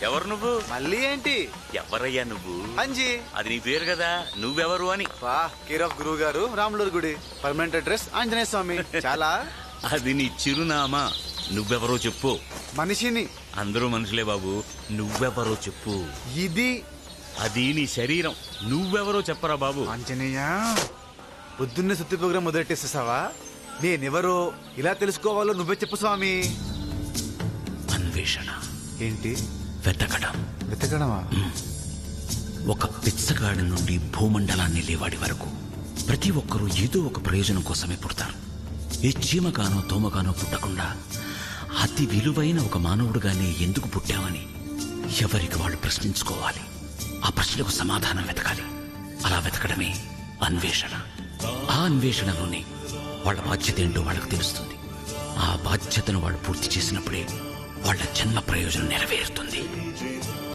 ఎవరు నువ్వు? మళ్ళీ ఏంటి? ఎవరయ్యా నువ్వు? అంజీ. అది నీ పేరు కదా, నువ్వెవరు అని. కేర్ ఆఫ్ గురువు గారు, రాములూరు గుడి. పర్మనెంట్ అడ్రస్ ఆంజనేయ స్వామి. చాలా. అది నీ చిరునామా. నువ్వెవరో చెప్పు. మనిషిని. అందరూ మనుషులే బాబు, నువ్వెవరో చెప్పు. ఇది అది నీ శరీరం, నువ్వెవరో చెప్పరా బాబు. ఆంజనేయ, పొద్దున్నే సుత్తి ప్రోగ్రాం మొదలెట్టేసేసావా? నేనెవరో ఇలా తెలుసుకోవాలో నువ్వే చెప్పు స్వామి. అన్వేషణ. ఏంటి? వెతకడం. వెతకడమా? ఒక పిచ్చగాడి నుండి భూమండలాన్ని లేవాడి వరకు ప్రతి ఒక్కరూ ఏదో ఒక ప్రయోజనం కోసమే పుడతారు. ఏ చీమగానో తోమగానో పుట్టకుండా అతి విలువైన ఒక మానవుడుగానే ఎందుకు పుట్టామని ఎవరికి వాళ్ళు ప్రశ్నించుకోవాలి. ఆ ప్రశ్నకు సమాధానం వెతకాలి. అలా వెతకడమే అన్వేషణ. ఆ అన్వేషణలోనే వాళ్ళ బాధ్యత ఏంటో వాళ్ళకు తెలుస్తుంది. ఆ బాధ్యతను వాళ్ళు పూర్తి చేసినప్పుడే వాళ్ళ జన్మ ప్రయోజనం నెరవేరుతుంది.